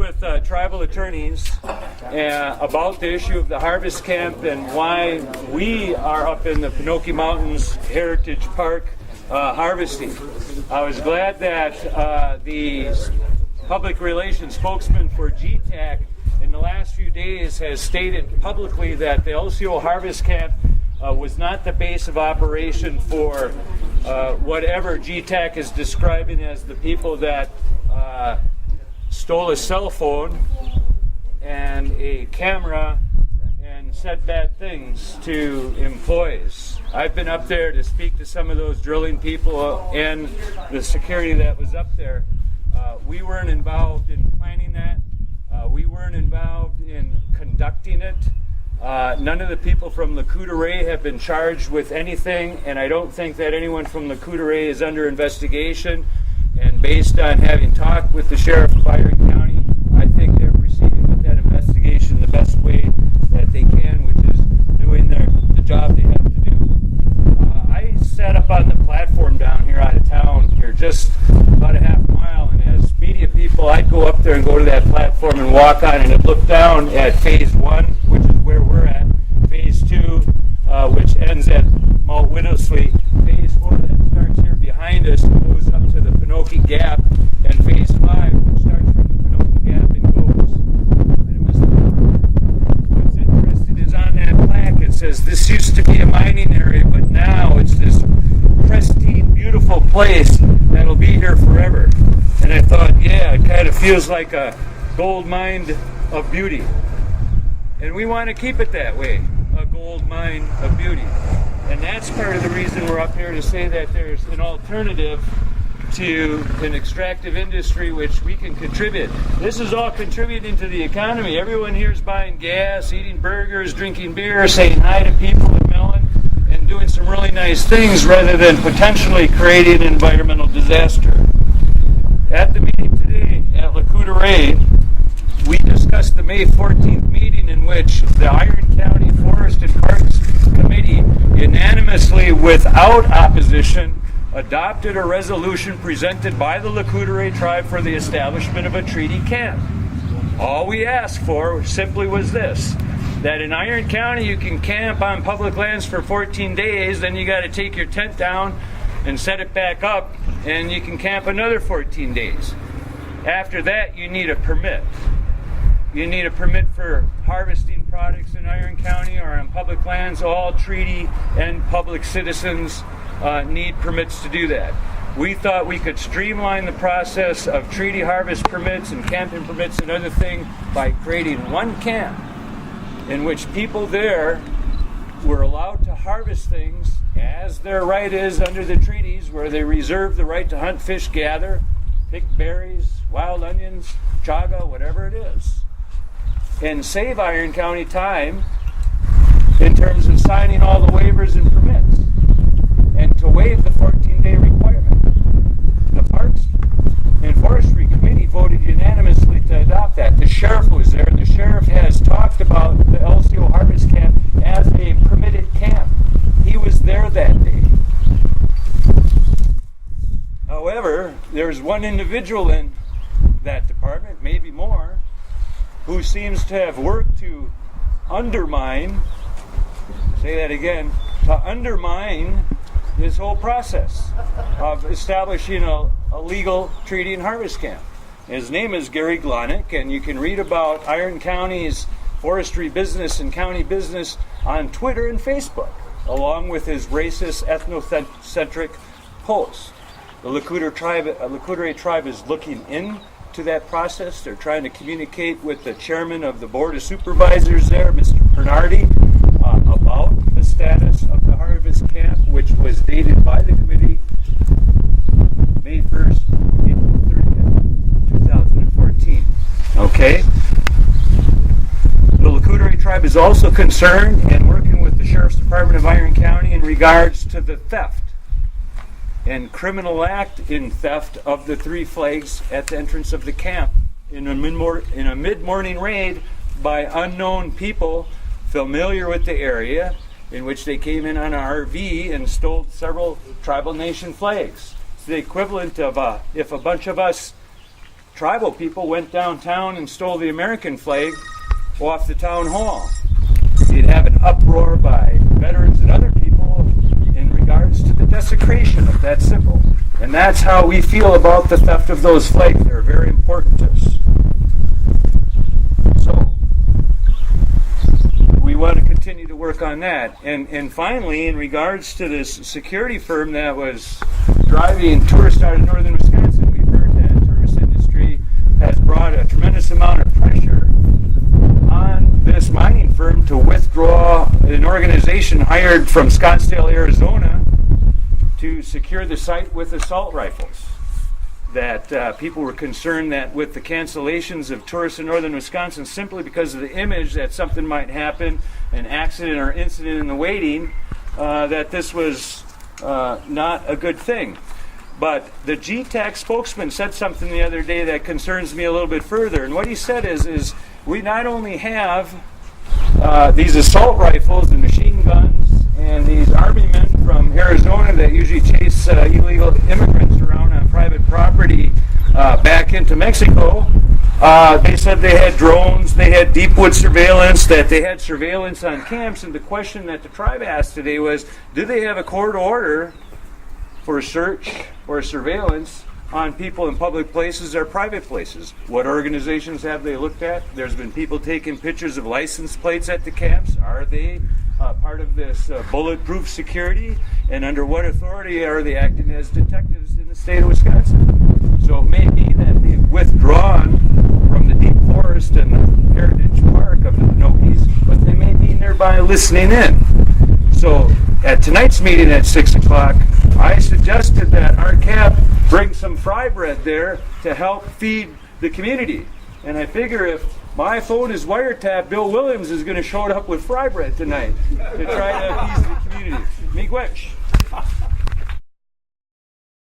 with tribal attorneys about the issue of the harvest camp and why we are up in the Penokees Mountains Heritage Park harvesting. I was glad that the public relations spokesman for GTAC in the last few days has stated publicly that the LCO harvest camp was not the base of operation for whatever GTAC is describing as the people that stole a cell phone and a camera and said bad things to employees. I've been up there to speak to some of those drilling people and the security that was up there. We weren't involved in planning that. We weren't involved in conducting it. None of the people from Lac-Courte have been charged with anything, and I don't think that anyone from Lac-Courte is under investigation. And based on having talked with the sheriff of Iron County, I think they're proceeding with that investigation the best way that they can, which is doing the job they have to do. I sat up on the platform down here out of town here, just about a half mile, and as media people, I'd go up there and go to that platform and walk on, and I'd look down at Phase 1, which is where we're at, Phase 2, which ends at Mount Whittlesley, Phase 4 that starts here behind us and goes up to the Penokees Gap, and Phase 5, which starts from the Penokees Gap and goes. What's interesting is on that plaque it says this used to be a mining area, but now it's this pristine, beautiful place that'll be here forever. And I thought, yeah, it kind of feels like a gold mine of beauty. And we want to keep it that way, a gold mine of beauty. And that's part of the reason we're up here, to say that there's an alternative to an extractive industry which we can contribute. This is all contributing to the economy. Everyone here is buying gas, eating burgers, drinking beer, saying hi to people in Mellon, and doing some really nice things rather than potentially creating an environmental disaster. At the meeting today at Lac-Courte, we discussed the May 14th meeting in which the Iron County Forest and Parks Committee unanimously, without opposition, adopted a resolution presented by the Lac-Courte tribe for the establishment of a treaty camp. All we asked for simply was this, that in Iron County you can camp on public lands for 14 days, then you got to take your tent down and set it back up, and you can camp another 14 days. After that, you need a permit. You need a permit for harvesting products in Iron County or on public lands. All treaty and public citizens need permits to do that. We thought we could streamline the process of treaty harvest permits and camping permits and other things by creating one camp in which people there were allowed to harvest things as their right is under the treaties, where they reserve the right to hunt, fish, gather, pick berries, wild onions, chaga, whatever it is, and save Iron County time in terms of signing all the waivers and permits, and to waive the 14-day requirement. The Parks and Forestry Committee voted unanimously to adopt that. The sheriff was there, and the sheriff has talked about the LCO Harvest Camp as a permitted camp. He was there that day. However, there's one individual in that department, maybe more, who seems to have worked to undermine, say that again, to undermine this whole process of establishing a legal treaty and harvest camp. His name is Gary Glonick, and you can read about Iron County's forestry business and county business on Twitter and Facebook, along with his racist, ethnocentric posts. The Lac-Courte tribe is looking into that process. They're trying to communicate with the chairman of the Board of Supervisors there, Mr. Bernardi, about the status of the harvest camp, which was dated by the committee May 1st, April 30th, 2014. Okay? The Lac-Courte tribe is also concerned and working with the Sheriff's Department of Iron County in regards to the theft and criminal act in theft of the three flags at the entrance of the camp in a mid-morning raid by unknown people familiar with the area, in which they came in on an RV and stole several tribal nation flags. It's the equivalent of if a bunch of us tribal people went downtown and stole the American flag off the town hall. You'd have an uproar by veterans and other people in regards to the desecration of that symbol. And that's how we feel about the theft of those flags. They're very important to us. So, we want to continue to work on that. And finally, in regards to this security firm that was driving tourists out of northern Wisconsin, we've heard that the tourist industry has brought a tremendous amount of pressure on this mining firm to withdraw an organization hired from Scottsdale, Arizona to secure the site with assault rifles. That people were concerned that with the cancellations of tourists in northern Wisconsin, simply because of the image that something might happen, an accident or incident in the waiting, that this was not a good thing. But the GTAC spokesman said something the other day that concerns me a little bit further. And what he said is we not only have these assault rifles and machine guns and these army men from Arizona that usually chase illegal immigrants around on private property back into Mexico. They said they had drones, they had deepwood surveillance, that they had surveillance on camps. And the question that the tribe asked today was, do they have a court order for a search or surveillance on people in public places or private places? What organizations have they looked at? There's been people taking pictures of license plates at the camps. Are they part of this bulletproof security? And under what authority are they acting as detectives in the state of Wisconsin? So it may be that they've withdrawn from the deep forest and the heritage park of the Penokees, but they may be nearby listening in. So at tonight's meeting at 6 o'clock, I suggested that our CAP bring some fry bread there to help feed the community. And I figure if my phone is wiretapped, Bill Williams is going to show up with fry bread tonight to try to appease the community. Miigwech.